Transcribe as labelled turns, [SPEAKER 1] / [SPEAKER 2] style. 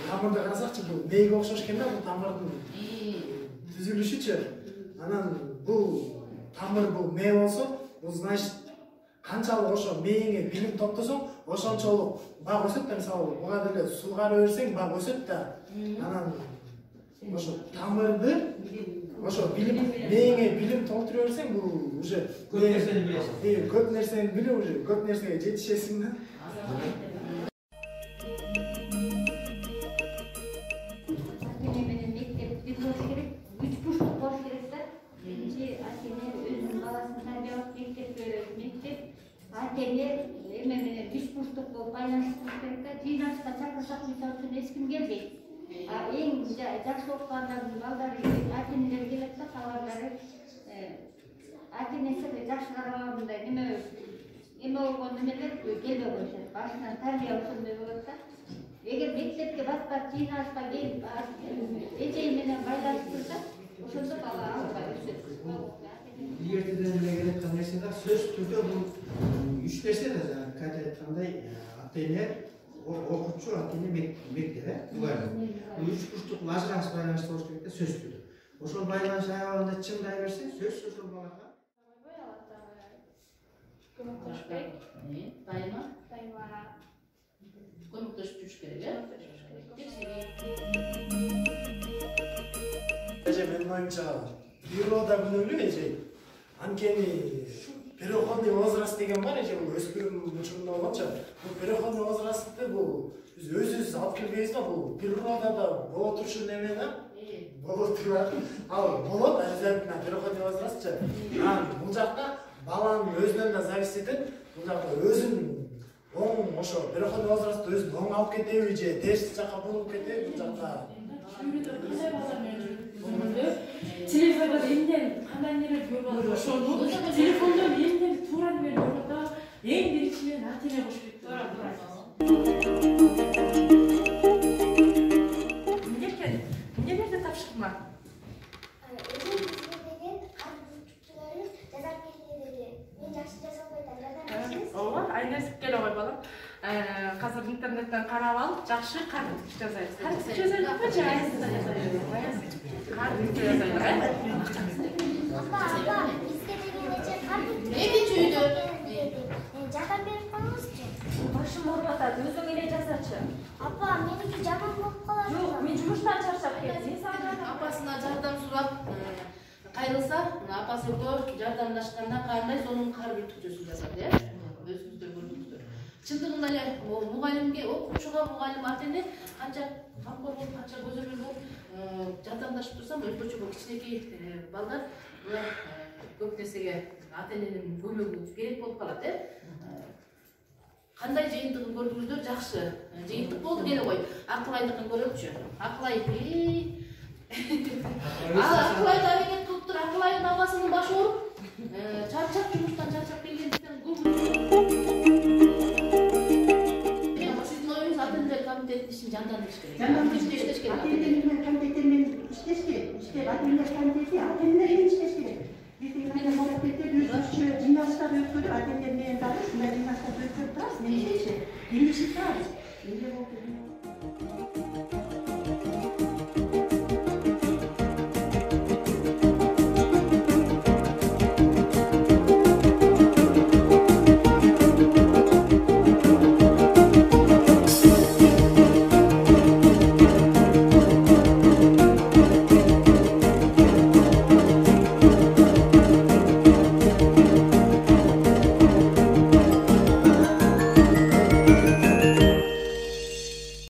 [SPEAKER 1] Тамырды қарасақшы, бұл мейге оқшаш екен да, бұл тамырдың түзіліші. Анан бұл тамыр бұл мей болса, бұл значит қаншалық ошо мейіңе билим топтосоң, ошончолук баг өсөт да, мисалы, буга деле суу карап берсең баг өсөт да. Анан ошо тамырды ошо билим мейіңе билим толтура берсең, бұл уже көп нерсени билесиң. Көп нерсени билип, уже көп нерсеге жетишесиң да.
[SPEAKER 2] Ата-эне менен үч бурчтук болуп байланыштырыш керек да, жыйналышка чакырсак мисалы үчүн эч ким келбейт. Эң жакшы окугандардын балдары ата-энелер келет да, калгандары ата-энеси жакшы карабагандай эме болгон эмелер келбей коюшат. Башынан тарбия ошондой болот да. Эгер мектепке баштап жыйналышка келип, эжеи менен байланыштырса, ошондо бала албай өсөт.
[SPEAKER 3] Ертеден эле келаткан нерсе да сөз түрдө бул үч нерсе да жаңы кайта айткандай ата-эне, окуучу, ата-эне, мектеп, мугалим. Бул үч бурчтук ажырашып байланыштуу болуш керек да сөз түрдө. Ошол байланыш аябагында чыңдай берсе, сөз ошол балага
[SPEAKER 4] көмөктөшпөйт. Дайыма көмөктөшүп жүрүш керек,
[SPEAKER 1] Менин оюмча, природа күнөөлүү эже. Анткени переходный возраст деген бар эже, бул өспүрүм учурунда болгончо. Бул переходный возрастты бул биз өзүбүз алып келбейбиз да, бул природада боло турчу неме да. Боло турат. Ал болот обязательно переходный возрастчы. Бул жакта баланын өзүнөн да зависит этет. Бул жакта өзүн оң ошо переходный возрастты өзүн оң алып кетеби же терс жакка буруп кетеби, бул жакта
[SPEAKER 5] телефонда эмнен кандай нерсе көрүп ошону телефондон эмнен туура неме көрүп да эң биринчиден ата-эне кош керек. Эмне берди тапшырма? Ооба, айнес келе кой балам. Казыр интернеттен карап алып, жакшы карточка жазайбыз. Карточка жазайбызбы же айсында жазайбызбы? Карточка жазайбыз.
[SPEAKER 6] Апа, бизге деген эже карточка.
[SPEAKER 4] Экинчи үйдө
[SPEAKER 6] Жакан берип коюңузчу.
[SPEAKER 5] Башым ооруп атат, өзүң эле жазачы.
[SPEAKER 6] Апа, меники жаман болуп калат.
[SPEAKER 5] Жок, мен жумуштан чарчап келдим.
[SPEAKER 4] апасына жардам сурап кайрылса, апасы көп жардамдашканда кандай сонун кар бүтүкчөсүн жазат, өзүңүздөр көрдүңүздөр. Чындыгында эле мугалимге, окуучуга мугалим ата-эне канча камкор болуп, канча көзөмөл болуп жардамдашып турсам, өзгөчө бул кичинекей балдар булар көп нерсеге ата-эненин көмөгү керек болуп калат, Кандай жыйынтыгын көрдүңүздөр, жакшы. Жыйынтык болду келе кой. Акылайдыкын көрөкчү. Акылай. Акылай да аракет кылып тур. Акылайдын апасынын башы ооруп, чарчап жумуштан чарчап келгендиктен сиздин оюңуз ата-энелер комитетинин ишин жандандырыш керек.
[SPEAKER 7] Жандандырыш керек. Ата-энелер комитетинин иштеш керек. Иштеп ата-энелер комитети ата-энелер менен иштеш керек. Биздин комитеттер өзүнчө жыйналыштар өткөрүп, ата-энелер менен дагы ушундай жыйналыштарды өткөрүп турабыз. Эмне болду?